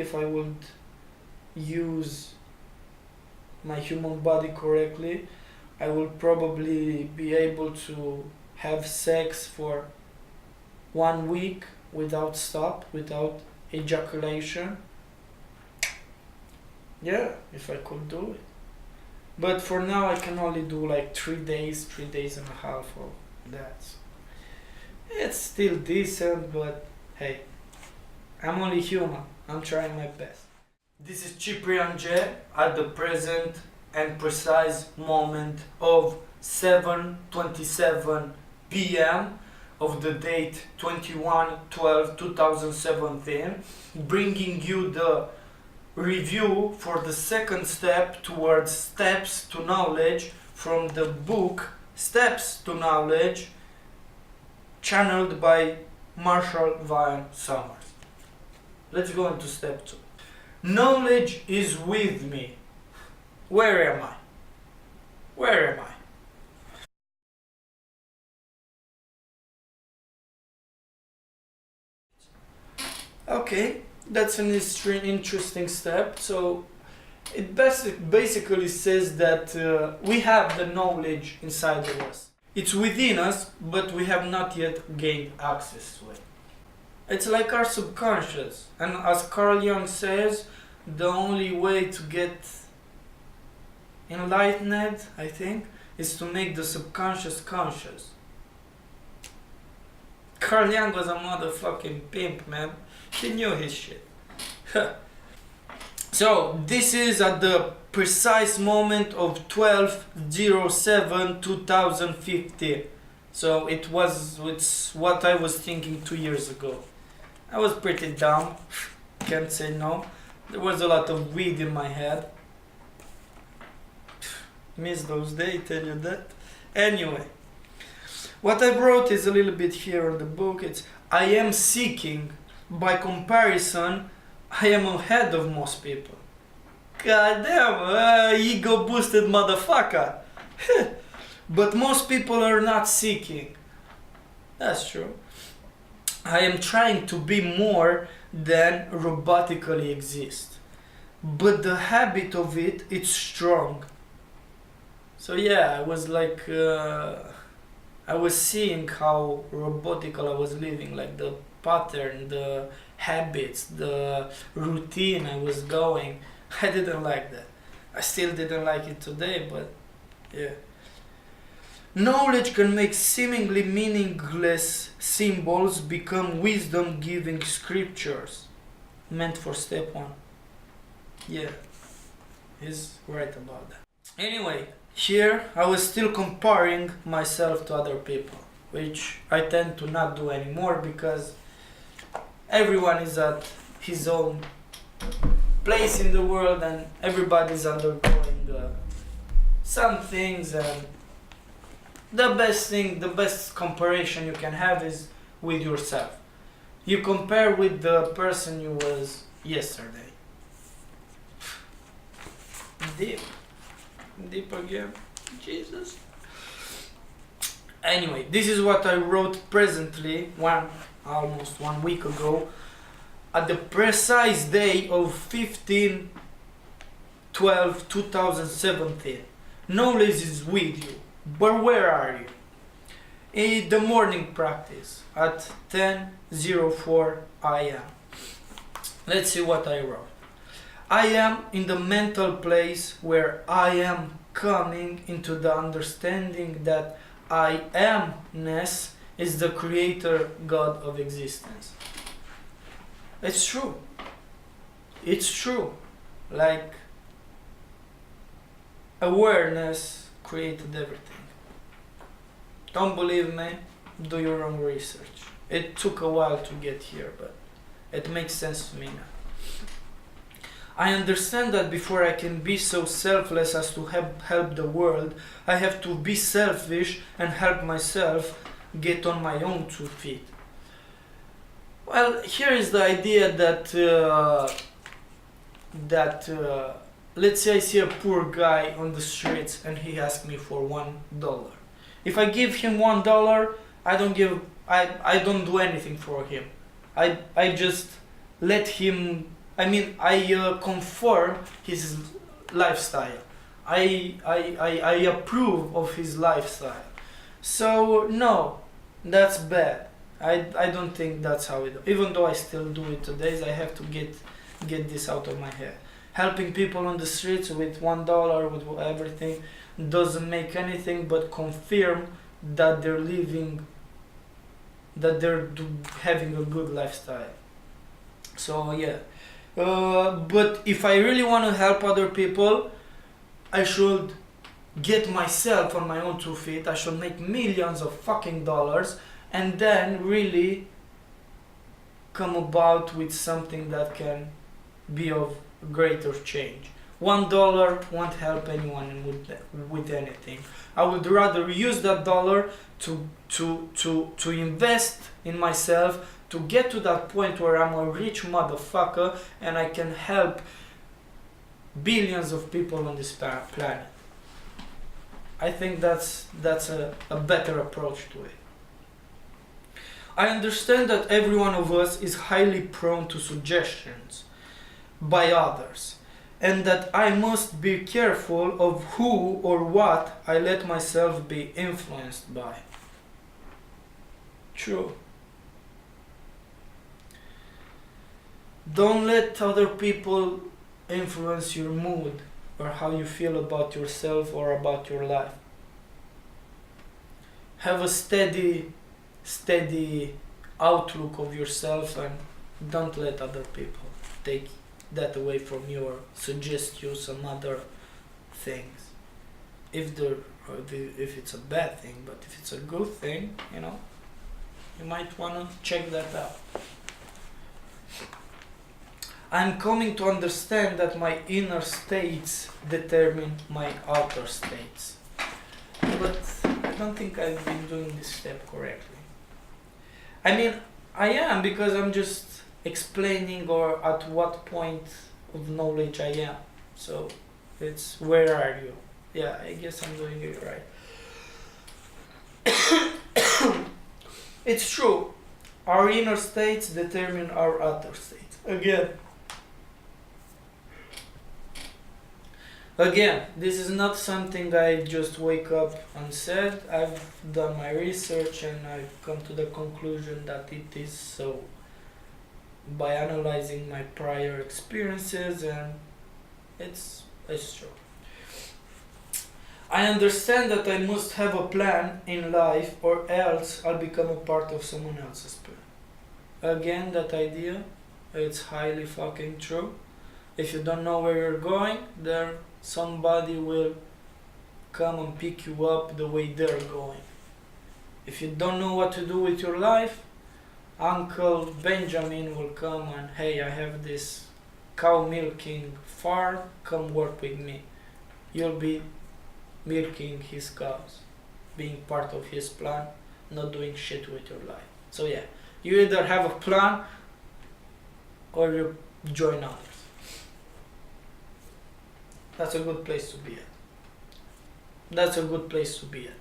If I would use my human body correctly, I will probably be able to have sex for 1 week without stop, without ejaculation. Yeah, if I could do it. But for now I can only do like 3 days, 3 days and a half of that. It's still decent, but hey, I'm only human. I'm trying my best. This is Ciprian J at the present and precise moment of 7:27 p.m. of the date 21/12/2017, bringing you the review for the second step towards Steps to Knowledge from the book Steps to Knowledge, channeled by Marshall Vine Summers. Let's go into step 2. Knowledge is with me. Where am I? Where am I? Okay, that's an interesting step. So it basically says that we have the knowledge inside of us. It's within us, but we have not yet gained access to it. It's like our subconscious, and as Carl Jung says, the only way to get enlightened, I think, is to make the subconscious conscious. Carl Jung was a motherfucking pimp, man. He knew his shit. So this is at the precise moment of 12/07/2015. So it's what I was thinking 2 years ago. I was pretty dumb, can't say no. There was a lot of weed in my head. Miss those days, tell you that. Anyway, what I wrote is a little bit here in the book. It's I am seeking. By comparison, I am ahead of most people. God damn, ego boosted motherfucker. But most people are not seeking. That's true. I am trying to be more than robotically exist. But the habit of it, it's strong. So yeah, I was like, I was seeing how robotical I was living, like the pattern, the habits, the routine I was going. I didn't like that. I still didn't like it today, but yeah. Knowledge can make seemingly meaningless symbols become wisdom-giving scriptures. Meant for step 1. Yeah, he's right about that. Anyway, here I was still comparing myself to other people, which I tend to not do anymore because everyone is at his own place in the world and everybody's undergoing some things, and the best comparison you can have is with yourself. You compare with the person you was yesterday. Deep again, Jesus. Anyway, this is what I wrote presently, almost 1 week ago, at the precise day of 15/12/2017. Knowledge is with you, but where are you? In the morning practice at 10:04 a.m. Let's see what I wrote. I am in the mental place where I am coming into the understanding that I amness is the creator God of existence. It's true. It's true. Like, awareness created everything. Don't believe me? Do your own research. It took a while to get here, but it makes sense to me now. I understand that before I can be so selfless as to help the world, I have to be selfish and help myself get on my own 2 feet. Well, here is the idea that let's say I see a poor guy on the streets and he asks me for $1. If I give him $1, I don't do anything for him. I just let him I confirm his lifestyle. I approve of his lifestyle. So no, that's bad. I don't think that's how it. Even though I still do it today, I have to get this out of my head. Helping people on the streets with $1 with everything doesn't make anything but confirm that they're living, that they're having a good lifestyle. So yeah, but if I really want to help other people, I should get myself on my own 2 feet. I should make millions of fucking dollars, and then really come about with something that can be of greater change. $1 won't help anyone with anything. I would rather use that dollar to invest in myself, to get to that point where I'm a rich motherfucker and I can help billions of people on this planet. I think that's a better approach to it. I understand that every one of us is highly prone to suggestions by others, and that I must be careful of who or what I let myself be influenced by. True. Don't let other people influence your mood or how you feel about yourself or about your life. Have a steady outlook of yourself, and don't let other people take that away from you or suggest you some other things. If it's a bad thing, but if it's a good thing, you might want to check that out. I'm coming to understand that my inner states determine my outer states. But I don't think I've been doing this step correctly. I am, because I'm just explaining or at what point of knowledge I am. So it's where are you? Yeah, I guess I'm doing it right. It's true. Our inner states determine our outer states. Again, this is not something I just wake up and said. I've done my research and I've come to the conclusion that it is so by analyzing my prior experiences, and it's true. I understand that I must have a plan in life or else I'll become a part of someone else's plan. Again, that idea, it's highly fucking true. If you don't know where you're going, there somebody will come and pick you up the way they're going. If you don't know what to do with your life, Uncle Benjamin will come and, hey, I have this cow milking farm, come work with me. You'll be milking his cows, being part of his plan, not doing shit with your life. So yeah, you either have a plan or you join others. That's a good place to be at.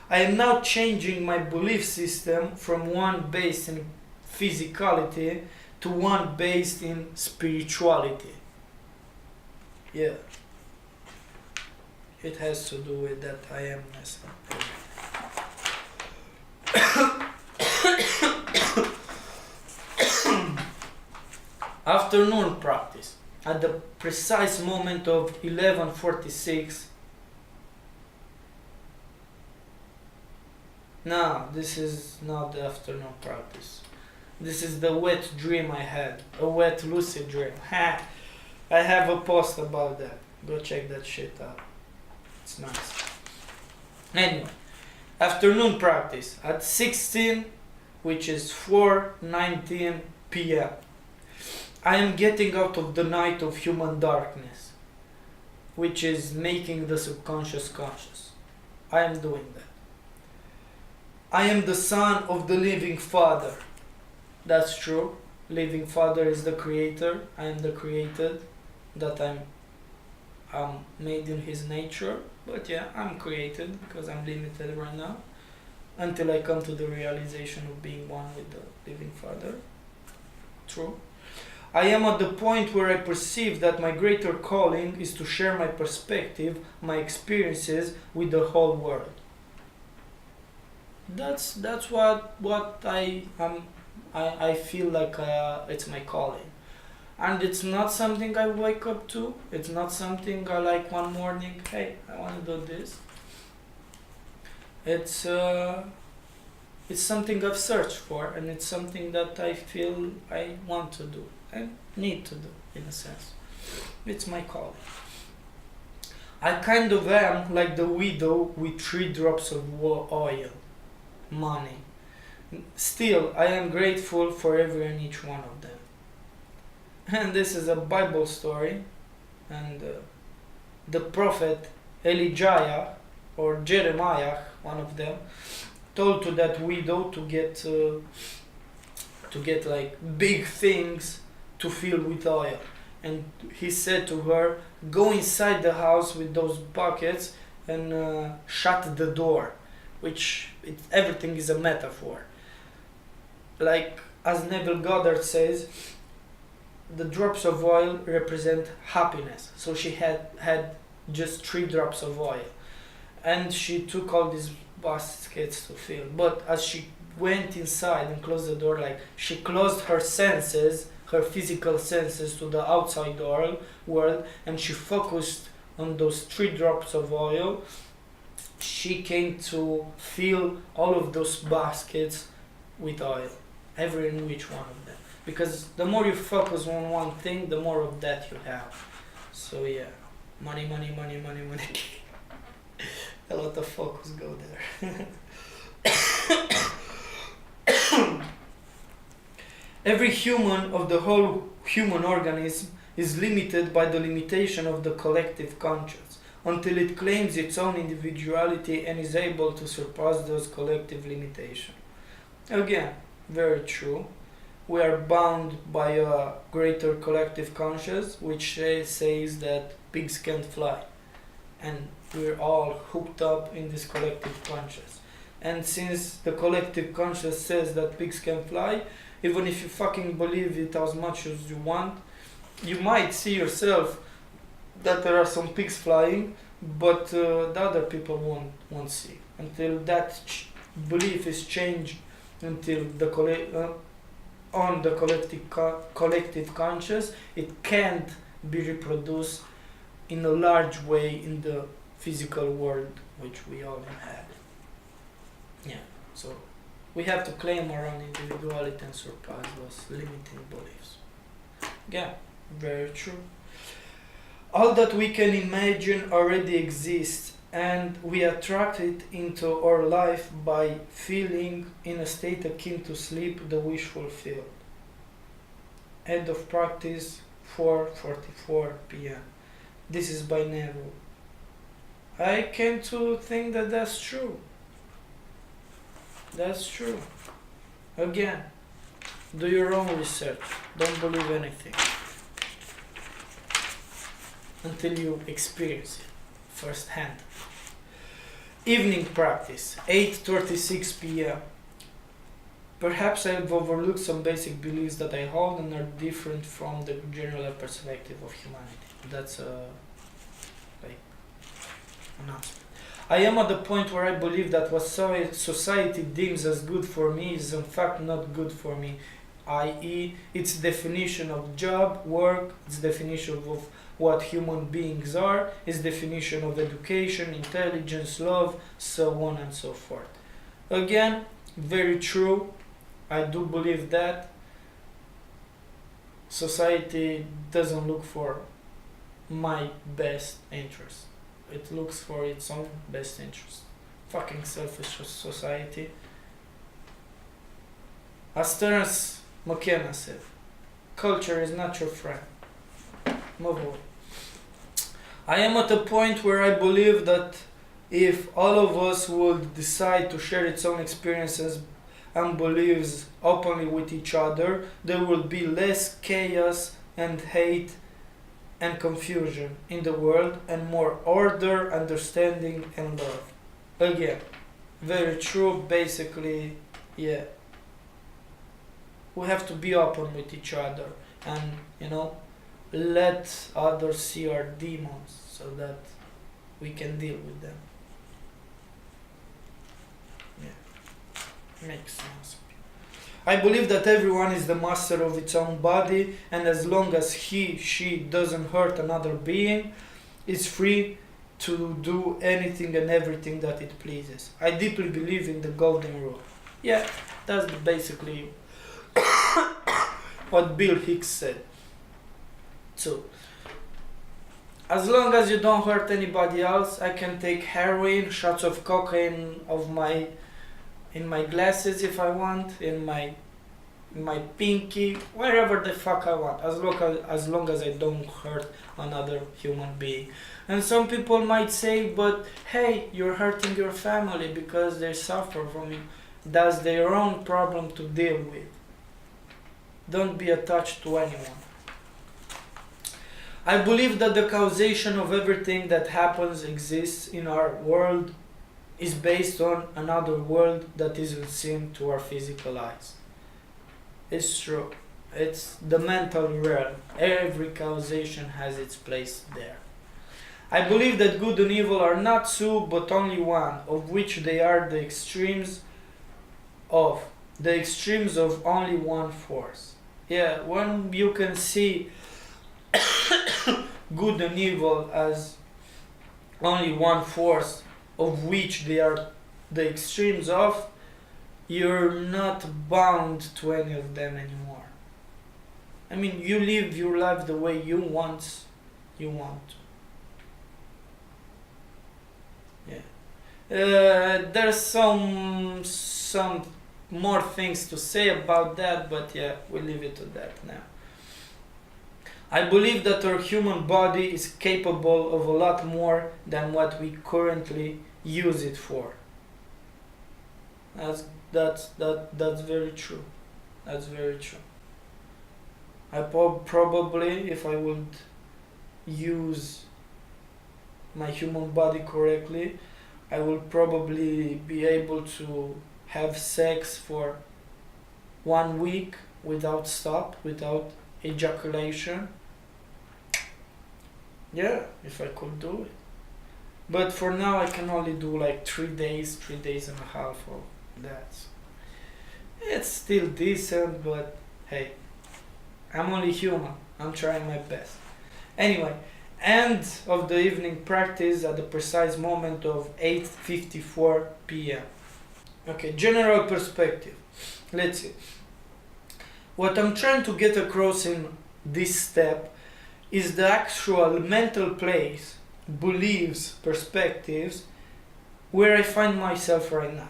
I am now changing my belief system from one based in physicality to one based in spirituality. Yeah. It has to do with that I amness. Afternoon practice. At the precise moment of 11:46. No, this is not the afternoon practice. This is the wet dream I had. A wet lucid dream. Ha! I have a post about that. Go check that shit out. It's nice. Anyway, afternoon practice at 16, which is 4:19 p.m. I am getting out of the night of human darkness, which is making the subconscious conscious. I am doing that. I am the son of the living Father. That's true. Living Father is the creator. I am the created. That I'm made in his nature. But yeah, I'm created because I'm limited right now. Until I come to the realization of being one with the living Father. True. I am at the point where I perceive that my greater calling is to share my perspective, my experiences with the whole world. That's what I am. I feel like it's my calling, and it's not something I wake up to. It's not something I like one morning. Hey, I want to do this. It's something I've searched for, and it's something that I feel I want to do and need to do, in a sense. It's my calling. I kind of am like the widow with 3 drops of oil, money. Still, I am grateful for every and each one of them. And this is a Bible story, and the prophet Elijah or Jeremiah, one of them, told to that widow to get like big things to fill with oil, and he said to her, go inside the house with those buckets and shut the door, which everything is a metaphor. Like as Neville Goddard says, the drops of oil represent happiness. So she had just 3 drops of oil, and she took all these baskets to fill. But as she went inside and closed the door, like she closed her senses, her physical senses, to the outside world, and she focused on those 3 drops of oil. She came to fill all of those baskets with oil, every and each one of them. Because the more you focus on one thing, the more of that you have. So yeah, money. A lot of focus go there. Every human of the whole human organism is limited by the limitation of the collective conscience, until it claims its own individuality and is able to surpass those collective limitations. Again, very true. We are bound by a greater collective conscience, which says that pigs can't fly. And we're all hooked up in this collective conscience. And since the collective conscience says that pigs can fly, even if you fucking believe it as much as you want, you might see yourself that there are some pigs flying, but the other people won't see. Until that belief is changed, until the on the collective conscious, it can't be reproduced in a large way in the physical world which we all inhabit. Yeah, so we have to claim our own individuality and surpass those limiting beliefs. Yeah, very true. All that we can imagine already exists, and we attract it into our life by feeling in a state akin to sleep, the wish fulfilled. End of practice, 4:44 p.m. This is by Neville. I came to think that that's true. That's true. Again, do your own research. Don't believe anything until you experience it firsthand. Evening practice, 8:36 p.m. Perhaps I have overlooked some basic beliefs that I hold and are different from the general perspective of humanity. That's a announcement. I am at the point where I believe that what society deems as good for me is in fact not good for me, i.e. its definition of job, work, its definition of what human beings are, its definition of education, intelligence, love, so on and so forth. Again, very true. I do believe that society doesn't look for my best interest. It looks for its own best interest. Fucking selfish society. As Terence McKenna said, culture is not your friend. Move on. I am at a point where I believe that if all of us would decide to share its own experiences and beliefs openly with each other, there will be less chaos and hate and confusion in the world, and more order, understanding, and love. Again, very true. Basically, yeah. We have to be open with each other. and let others see our demons so that we can deal with them. Yeah, makes sense. I believe that everyone is the master of its own body, and as long as she doesn't hurt another being, is free to do anything and everything that it pleases. I deeply believe in the golden rule. Yeah, that's basically what Bill Hicks said. So, as long as you don't hurt anybody else, I can take heroin, shots of cocaine in my glasses if I want, in my pinky, wherever the fuck I want, as long as I don't hurt another human being. And some people might say, but hey, you're hurting your family because they suffer from you. That's their own problem to deal with. Don't be attached to anyone. I believe that the causation of everything that happens, exists in our world, is based on another world that isn't seen to our physical eyes. It's true. It's the mental realm. Every causation has its place there. I believe that good and evil are not two, but only one, of which they are the extremes of only one force. Yeah, when you can see good and evil as only one force, of which they are the extremes of, you're not bound to any of them anymore. I mean, you live your life the way you want. Yeah. There's some more things to say about that, but yeah, we'll leave it to that now. I believe that our human body is capable of a lot more than what we currently use it for. That's very true. That's very true. I probably, if I would use my human body correctly, I will probably be able to have sex for 1 week without stop, without ejaculation. Yeah, if I could do it. But for now I can only do like 3 days and a half of that. It's still decent, but hey, I'm only human. I'm trying my best. Anyway, end of the evening practice at the precise moment of 8:54 p.m. Okay, general perspective. Let's see. What I'm trying to get across in this step is the actual mental place, beliefs, perspectives where I find myself right now.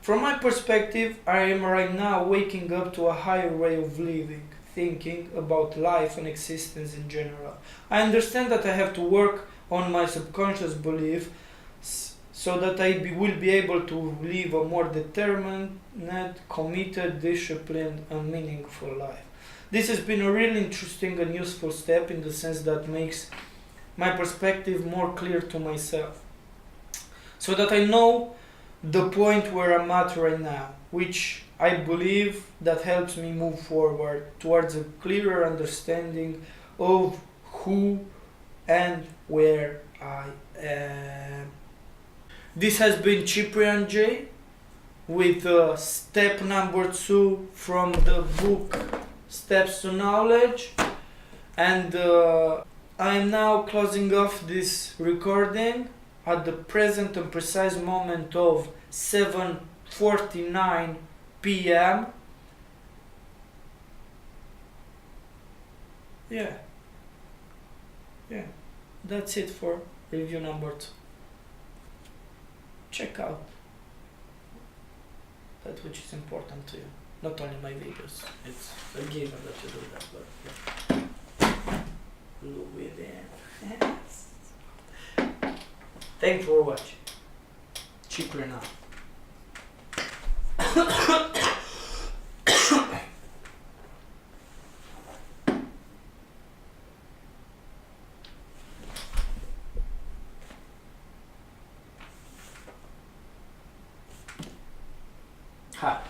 From my perspective, I am right now waking up to a higher way of living, thinking about life and existence in general. I understand that I have to work on my subconscious belief so that I will be able to live a more determined, committed, disciplined, and meaningful life. This has been a really interesting and useful step in the sense that makes my perspective more clear to myself, so that I know the point where I'm at right now, which I believe that helps me move forward towards a clearer understanding of who and where I am. This has been Ciprian J with step number 2 from the book Steps to Knowledge, and I am now closing off this recording at the present and precise moment of 7:49 p.m. Yeah, that's it for review number 2. Check out that which is important to you, not only my videos. It's a given that you do that, but yeah. Look within. Thanks for watching. Ciprian out. Ha.